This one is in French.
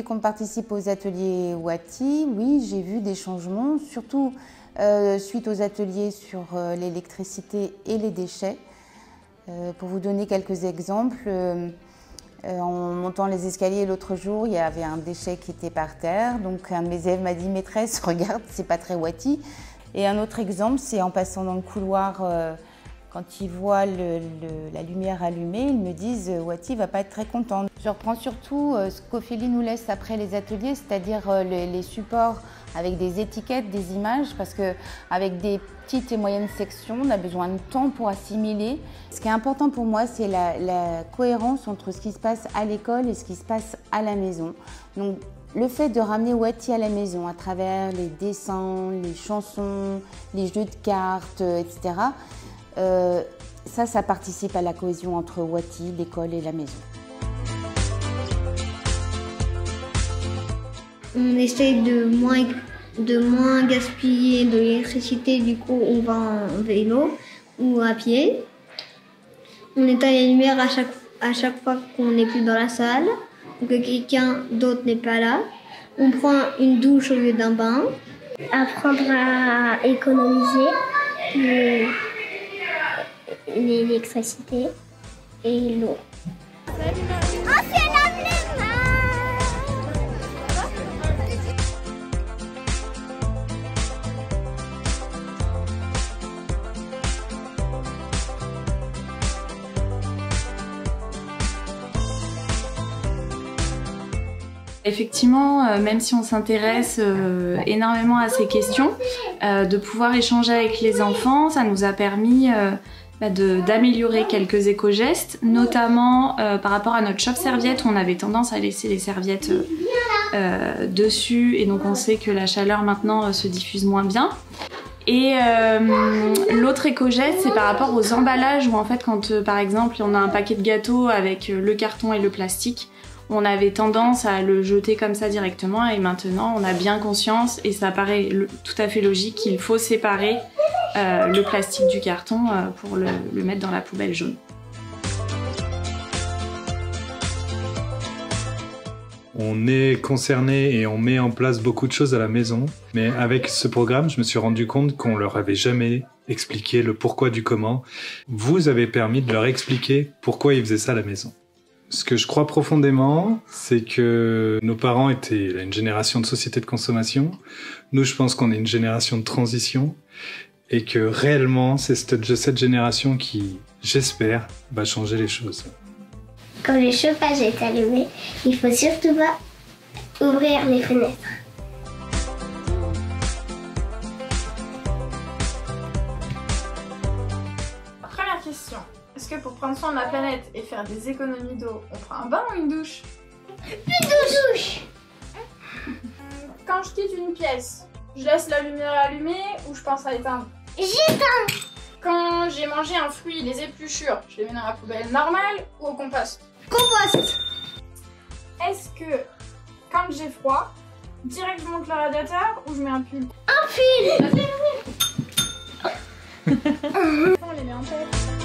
qu'on participe aux ateliers Wati, oui, j'ai vu des changements, surtout suite aux ateliers sur l'électricité et les déchets. Pour vous donner quelques exemples, en montant les escaliers l'autre jour, il y avait un déchet qui était par terre. Donc un de mes élèves m'a dit « Maîtresse, regarde, c'est pas très Wati ». Et un autre exemple, c'est en passant dans le couloir, quand ils voient la lumière allumée, ils me disent « Wati va pas être très content ». Je reprends surtout ce qu'Ophélie nous laisse après les ateliers, c'est-à-dire les supports avec des étiquettes, des images, parce qu'avec des petites et moyennes sections, on a besoin de temps pour assimiler. Ce qui est important pour moi, c'est la cohérence entre ce qui se passe à l'école et ce qui se passe à la maison. Donc, le fait de ramener Wati à la maison à travers les dessins, les chansons, les jeux de cartes, etc., ça participe à la cohésion entre Wati, l'école et la maison. On essaye de moins gaspiller de l'électricité, du coup on va en vélo ou à pied. On éteint les lumières à chaque fois qu'on n'est plus dans la salle, ou que quelqu'un d'autre n'est pas là. On prend une douche au lieu d'un bain. Apprendre à économiser l'électricité et l'eau. Effectivement, même si on s'intéresse énormément à ces questions, de pouvoir échanger avec les enfants, ça nous a permis d'améliorer quelques éco-gestes, notamment par rapport à notre chauffe-serviette, on avait tendance à laisser les serviettes dessus et donc on sait que la chaleur maintenant se diffuse moins bien. Et l'autre éco-geste, c'est par rapport aux emballages où en fait quand par exemple on a un paquet de gâteaux avec le carton et le plastique, on avait tendance à le jeter comme ça directement et maintenant on a bien conscience et ça paraît tout à fait logique qu'il faut séparer le plastique du carton pour le mettre dans la poubelle jaune. On est concerné et on met en place beaucoup de choses à la maison, mais avec ce programme, je me suis rendu compte qu'on leur avait jamais expliqué le pourquoi du comment. Vous avez permis de leur expliquer pourquoi ils faisaient ça à la maison. Ce que je crois profondément, c'est que nos parents étaient une génération de société de consommation. Nous, je pense qu'on est une génération de transition et que réellement, c'est cette génération qui, j'espère, va changer les choses. Quand le chauffage est allumé, il faut surtout pas ouvrir les fenêtres. Première question. Est-ce que pour prendre soin de la planète et faire des économies d'eau, on prend un bain ou une douche? Une douche. Quand je quitte une pièce, je laisse la lumière allumée ou je pense à éteindre? J'éteins. Quand j'ai mangé un fruit, les épluchures, je les mets dans la poubelle normale ou au compost? Compost. Est-ce que quand j'ai froid, direct je monte le radiateur ou je mets un pull? Un pull. On les met en tête.